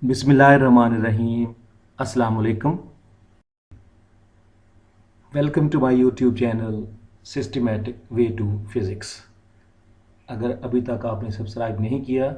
बिस्मिल्लाहिर्रहमानिर्रहीम। अस्सलाम वालेकुम। Welcome to my YouTube channel systematic way to physics. अगर अभी तक आपने सब्सक्राइब नहीं किया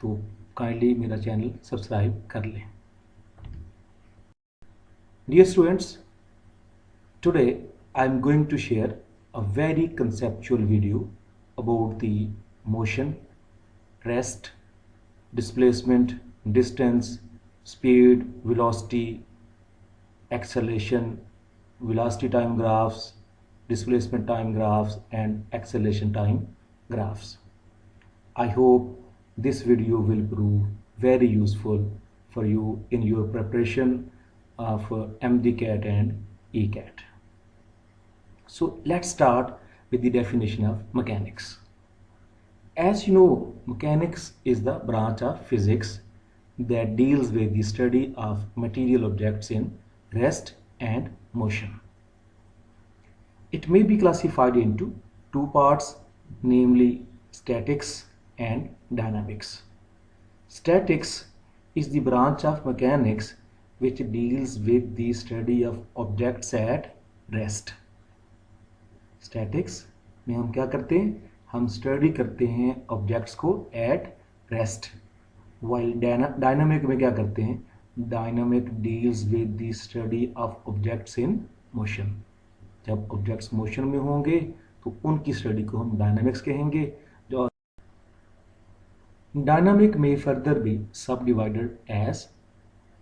तो काइंडली मेरा चैनल सब्सक्राइब कर लें। Dear students, today I am going to share a very conceptual video about the motion, rest, displacement, distance, speed, velocity, acceleration, velocity time graphs, displacement time graphs, and acceleration time graphs. I hope this video will prove very useful for you in your preparation of MDCAT and ECAT. So let's start with the definition of mechanics. As you know, mechanics is the branch of physics that deals with the study of material objects in rest and motion. It may be classified into two parts, namely statics and dynamics. Statics is the branch of mechanics which deals with the study of objects at rest. Statics में हम क्या करते हैं? हम study करते हैं objects को at rest. While dynamic में क्या करते हैं? Dynamic deals with the study of objects in motion. जब ऑब्जेक्ट्स मोशन में होंगे तो उनकी स्टडी को हम डायनामिक्स कहेंगे। जो डायनामिक में फर्दर भी subdivided as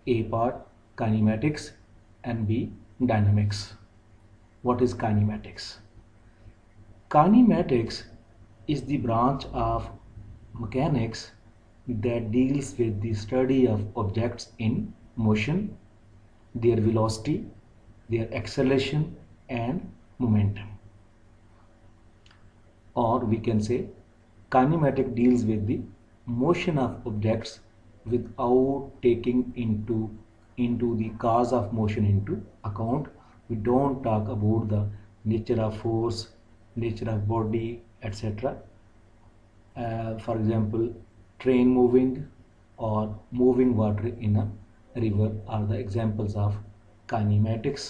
A part kinematics and B dynamics. What is kinematics? Kinematics is the branch of mechanics that deals with the study of objects in motion, their velocity, their acceleration and momentum. Or we can say kinematic deals with the motion of objects without taking into the cause of motion into account. We don't talk about the nature of force, nature of body, etc. For example, train moving or moving water in a river are the examples of kinematics.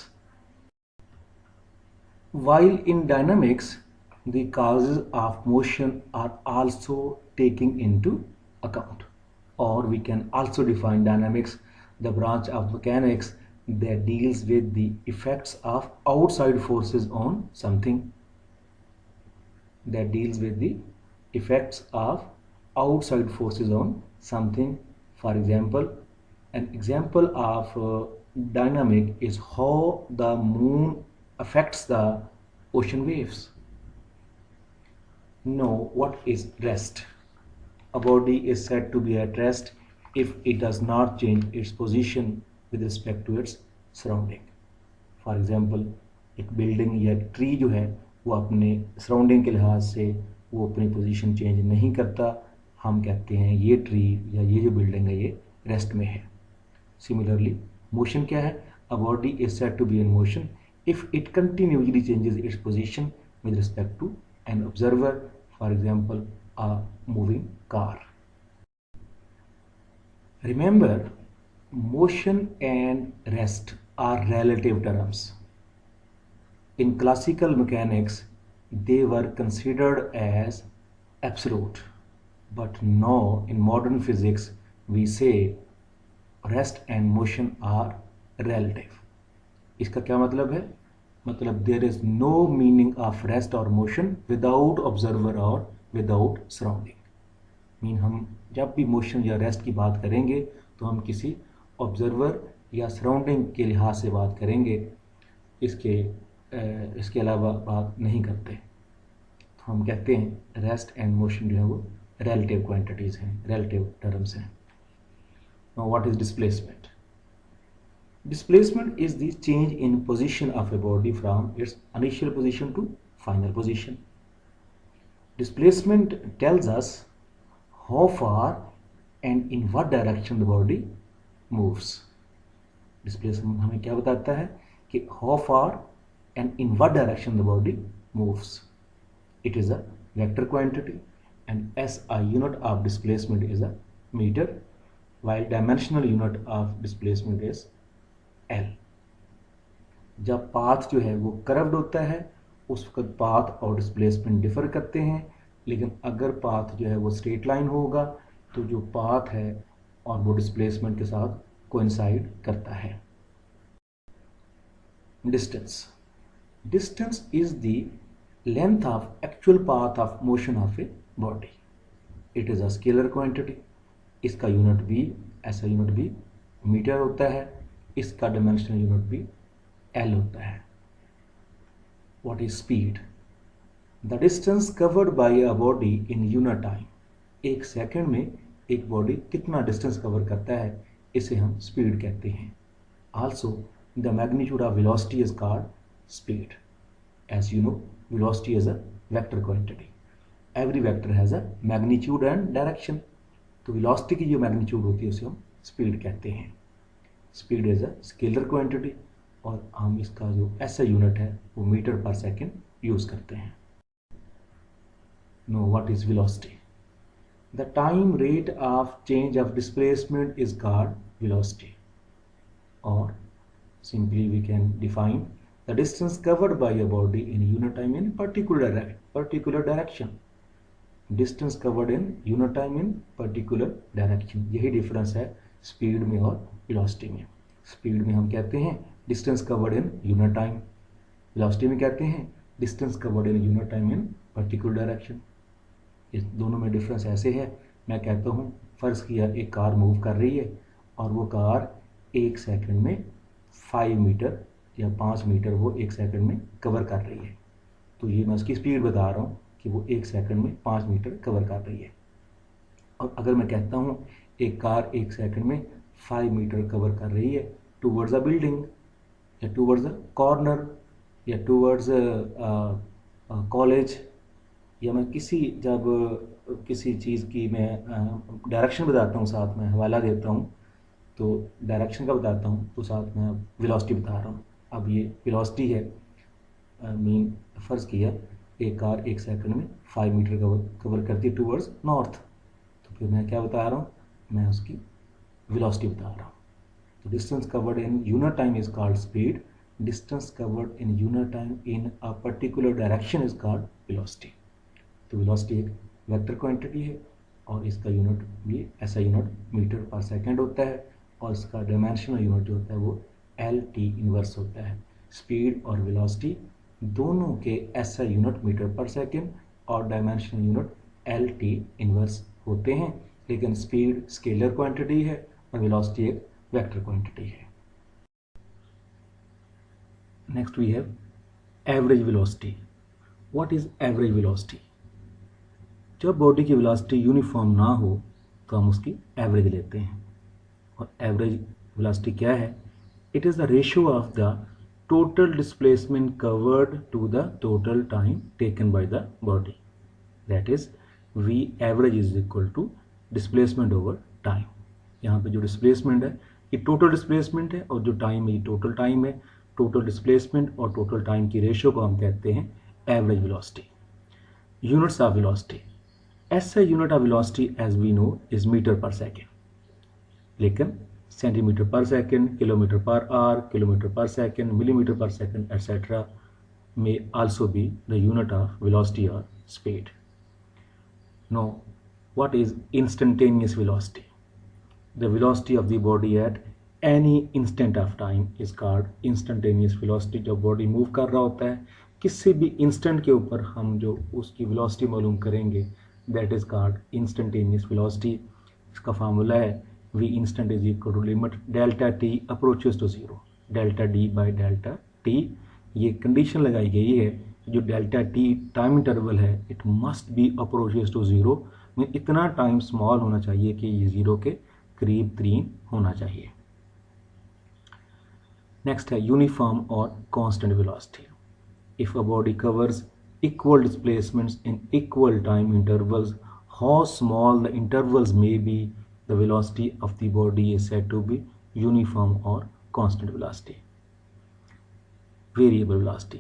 While in dynamics, the causes of motion are also taken into account. Or we can also define dynamics, the branch of mechanics that deals with the effects of outside forces on something. That deals with the effects of outside forces on something. For example, an example of dynamic is how the moon affects the ocean waves. Now, what is rest? A body is said to be at rest if it does not change its position with respect to its surrounding. For example, एक building या tree जो है वो अपने surrounding के लिहाज से वो अपनी पोजीशन चेंज नहीं करता, हम कहते हैं ये ट्री या ये जो बिल्डिंग है ये रेस्ट में है। सिमिलरली मोशन क्या है? A body is said to be in motion if it continuously changes its position with respect to an observer, for example a moving car. Remember, motion and rest are relative terms. In classical mechanics, they were considered as absolute, but now in modern physics, we say rest and motion are relative. इसका क्या मतलब है? मतलब there is no meaning of rest or motion without observer or without surrounding. Mean हम जब भी motion या rest की बात करेंगे तो हम किसी ऑब्जर्वर या सराउंडिंग के लिहाज से बात करेंगे, इसके अलावा बात नहीं करते। तो हम कहते हैं रेस्ट एंड मोशन जो है वो रिलेटिव क्वांटिटीज़ हैं, रिलेटिव टर्म्स हैं। Now what is displacement? Displacement is the change in position of a body from its initial position to final position. Displacement tells us how far and in what direction the body moves. Displacement हमें क्या बताता है कि how far and in what direction the body moves. It is a vector quantity and SI unit of displacement is a meter, while dimensional unit of displacement is L. जब path जो है वो curved होता है उस वक्त path और displacement differ करते हैं, लेकिन अगर पाथ जो है वो स्ट्रेट लाइन होगा तो जो पाथ है और वो डिस्प्लेसमेंट के साथ कोइंसाइड करता है। Distance is the length of actual path of motion of a body. It is a scalar quantity. इसका यूनिट भी, ऐसा यूनिट भी मीटर होता है, इसका डायमेंशनल यूनिट भी L होता है। What is speed? The distance covered by a body in unit time. एक सेकंड में एक बॉडी कितना डिस्टेंस कवर करता है, इसे हम स्पीड कहते हैं। Also, the magnitude of velocity is called speed. As you know, velocity is a vector quantity. Every vector has a magnitude and direction. तो velocity की जो magnitude होती है उसे हम speed कहते हैं। Speed is a scalar quantity और हम इसका जो SI यूनिट है वो मीटर पर सेकेंड यूज करते हैं। Now what is velocity? The time rate of change of displacement is called velocity. Or simply we can define the distance covered by a body in unit time in particular direction. Distance covered in unit time in particular direction. यही difference है speed में और velocity में। Speed में हम कहते हैं distance covered in unit time, velocity में कहते हैं distance covered in unit time in particular direction. इस दोनों में डिफरेंस ऐसे है, मैं कहता हूँ फर्ज किया एक कार मूव कर रही है और वो कार एक सेकंड में 5 मीटर या 5 मीटर वो एक सेकंड में कवर कर रही है, तो ये मैं उसकी स्पीड बता रहा हूँ कि वो एक सेकंड में 5 मीटर कवर कर रही है। और अगर मैं कहता हूँ एक कार एक सेकंड में 5 मीटर कवर कर रही है टूवर्ड्स अ बिल्डिंग या टूवर्ड्स अ कॉर्नर या टूवर्ड्स कॉलेज, या मैं जब किसी चीज़ की मैं डायरेक्शन बताता हूँ, साथ में हवाला देता हूँ, तो डायरेक्शन का बताता हूँ तो साथ में वेलोसिटी बता रहा हूँ। अब ये वेलोसिटी है, मीन फ़र्ज़ किया एक कार एक सेकंड में 5 मीटर कवर करती है टूवर्ड्स नॉर्थ, तो फिर मैं क्या बता रहा हूँ, मैं उसकी वेलोसिटी बता रहा हूँ। तो distance covered in unit time is called speed, distance covered in unit time in a particular direction is called velocity. तो वेलोसिटी एक वेक्टर क्वांटिटी है और इसका यूनिट भी ऐसा यूनिट मीटर पर सेकंड होता है और इसका डायमेंशनल यूनिट जो होता है वो LT इनवर्स होता है। स्पीड और वेलोसिटी दोनों के SI यूनिट मीटर पर सेकंड और डायमेंशनल यूनिट LT इनवर्स होते हैं, लेकिन स्पीड स्केलर क्वांटिटी है और वेलोसिटी एक वेक्टर क्वांटिटी है। Next we have average velocity. What is average velocity? जब बॉडी की वेलोसिटी यूनिफॉर्म ना हो तो हम उसकी एवरेज लेते हैं। और एवरेज वेलोसिटी क्या है? It is the ratio of the total displacement covered to the total time taken by the body, that is V average is equal to displacement over time. यहाँ पे जो डिस्प्लेसमेंट है ये टोटल डिस्प्लेसमेंट है और जो टाइम है ये टोटल टाइम है। टोटल डिस्प्लेसमेंट और टोटल टाइम की रेशियो को हम कहते हैं average velocity. Units of velocity, SI unit of velocity as we know is metre per second, लेकिन centimetre per second, kilometre per hour, kilometre per second, millimetre per second etcetera may also be the unit of velocity or speed. Now, what is instantaneous velocity? The velocity of the body at any instant of time is called instantaneous velocity. जब body move कर रहा होता है किसी भी instant के ऊपर हम जो उसकी वेलोसिटी मालूम करेंगे that is called instantaneous velocity. इसका फार्मूला है v instant is equal to limit delta t approaches to 0 delta d by delta t। ये कंडीशन लगाई गई है जो डेल्टा टी टाइम इंटरवल है it must be approaches to 0, में इतना टाइम स्मॉल होना चाहिए कि ये 0 के करीब तरीन होना चाहिए। नेक्स्ट है यूनिफॉर्म और constant velocity. If a body covers equal displacements in equal time intervals, how small the intervals may be, the velocity of the body is said to be uniform or constant velocity. Variable velocity,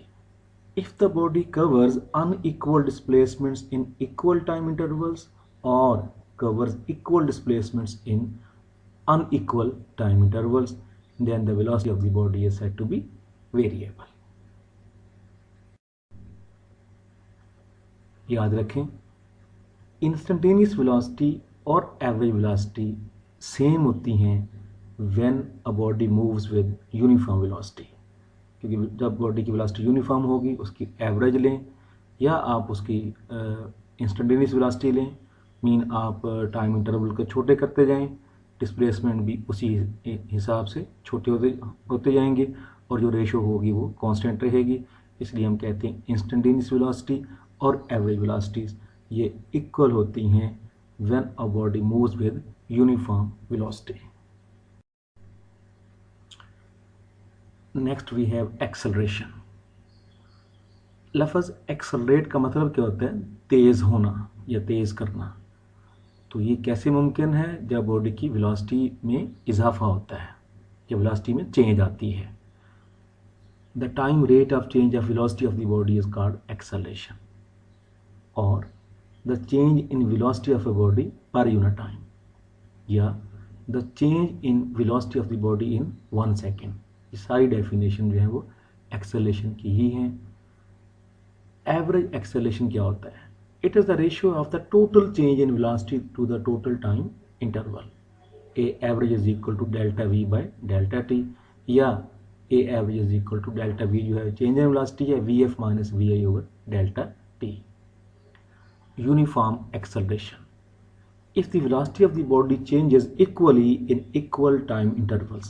if the body covers unequal displacements in equal time intervals or covers equal displacements in unequal time intervals, then the velocity of the body is said to be variable. याद रखें, instantaneous velocity और average velocity same होती हैं when a body moves with uniform velocity, क्योंकि जब body की velocity uniform होगी उसकी एवरेज लें या आप उसकी इंस्टेंटेनियस वेलोसिटी लें, मीन आप टाइम इंटरवल को छोटे करते जाएं, डिस्प्लेसमेंट भी उसी हिसाब से छोटे होते जाएंगे और जो रेशो होगी वो कांस्टेंट रहेगी। इसलिए हम कहते हैं इंस्टेंटेनियस वेलोसिटी और एवरेज वेलोसिटीज ये इक्वल होती हैं when a body moves with uniform velocity. Next we have acceleration. लफ्ज़ एक्सेलरेट का मतलब क्या होता है? तेज़ होना या तेज़ करना। तो ये कैसे मुमकिन है? जब बॉडी की वेलोसिटी में इजाफा होता है, जब वेलोसिटी में चेंज आती है। The time rate of change of velocity of the body is called acceleration, और the change in velocity of a body per unit time, या the change in velocity of the body in 1 second. ये सारी definition जो है वो acceleration की ही हैं। Average acceleration क्या होता है? It is the ratio of the total change in velocity to the total time interval. A average is equal to delta v by delta t, या a average is equal to delta v जो है change in velocity है, V F minus we I over delta t. Uniform acceleration, if the velocity of the body changes equally in equal time intervals,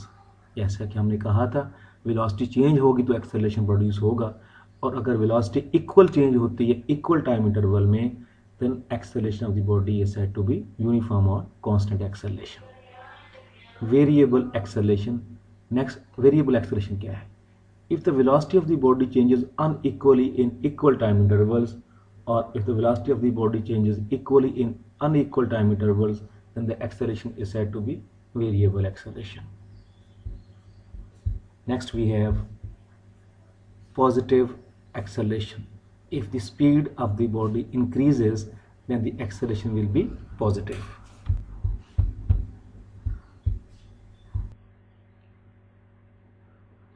जैसा कि हमने कहा था velocity change होगी तो एक्सेलरेशन प्रोड्यूस होगा, और अगर वेलोसिटी इक्वल चेंज होती है इक्वल टाइम इंटरवल में, then acceleration of the body is said to be uniform और constant acceleration. Variable acceleration. Next, variable acceleration क्या है? If the velocity of the body changes unequally in equal time intervals, or if the velocity of the body changes equally in unequal time intervals, then the acceleration is said to be variable acceleration. Next we have positive acceleration. If the speed of the body increases, then the acceleration will be positive.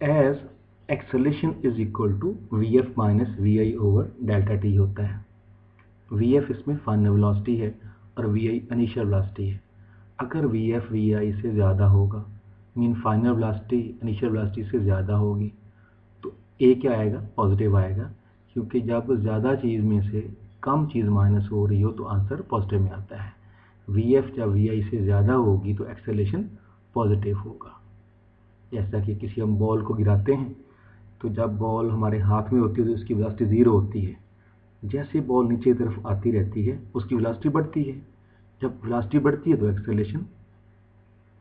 As acceleration is equal to V F minus we I over delta T होता है। We F इसमें final velocity है और we I initial velocity है। अगर V F we i से ज़्यादा होगा, mean final velocity initial velocity से ज़्यादा होगी, तो ए क्या आएगा? पॉजिटिव आएगा, क्योंकि जब ज़्यादा चीज़ में से कम चीज़ माइनस हो रही हो तो आंसर पॉजिटिव में आता है। वी एफ जब वी आई से ज़्यादा होगी तो एक्सेलरेशन पॉजिटिव होगा। जैसा कि किसी हम बॉल को गिराते हैं, तो जब बॉल हमारे हाथ में होती है तो उसकी वेलोसिटी 0 होती है। जैसे बॉल नीचे की तरफ आती रहती है उसकी वेलोसिटी बढ़ती है। जब वेलोसिटी बढ़ती है तो एक्सेलरेशन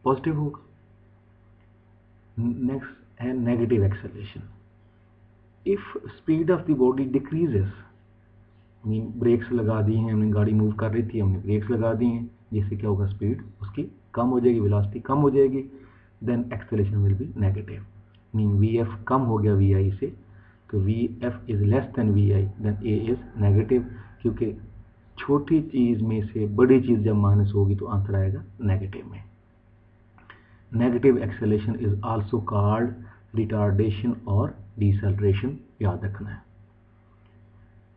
पॉजिटिव होगा। नेक्स्ट है negative acceleration. If speed of the body decreases, mean brakes लगा दी हैं हमने, गाड़ी मूव कर रही थी हमने ब्रेक्स लगा दी हैं, जिससे क्या होगा? स्पीड उसकी कम हो जाएगी, वेलोसिटी कम हो जाएगी, then acceleration will be negative. Mean v f कम हो गया वी आई से, तो v f is less than v i, then a is negative, क्योंकि छोटी चीज़ में से बड़ी चीज़ जब माइनस होगी तो आंसर आएगा नेगेटिव में। Negative acceleration is also called retardation और डिसेलरेशन, याद रखना है।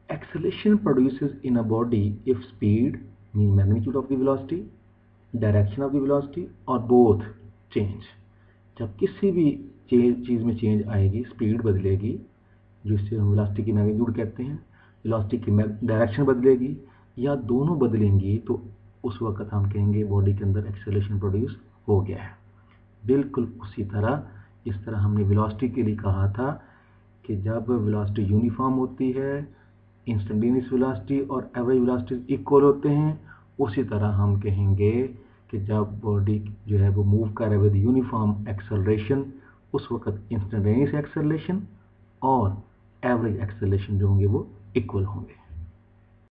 Acceleration produces in a body if speed, mean magnitude of the velocity, direction of the velocity और बोथ चेंज। जब किसी भी चीज़ में चेंज आएगी, स्पीड बदलेगी, जिससे हम वेलोसिटी की मैग्नीट्यूड कहते हैं, वेलोसिटी की डायरेक्शन बदलेगी या दोनों बदलेंगी, तो उस वक्त हम कहेंगे बॉडी के अंदर एक्सेलरेशन प्रोड्यूस हो गया है। बिल्कुल उसी तरह जिस तरह हमने वेलोसिटी के लिए कहा था कि जब वेलोसिटी यूनिफॉर्म होती है, इंस्टेंटेनियस वेलोसिटी और एवरेज वेलोसिटी इक्वल होते हैं, उसी तरह हम कहेंगे कि जब बॉडी जो है वो मूव कर रहा है विद यूनिफॉर्म एक्सेलरेशन, उस वक्त इंस्टेंटेनियस एक्सेलरेशन और एवरेज एक्सेलरेशन जो होंगे वो इक्वल होंगे।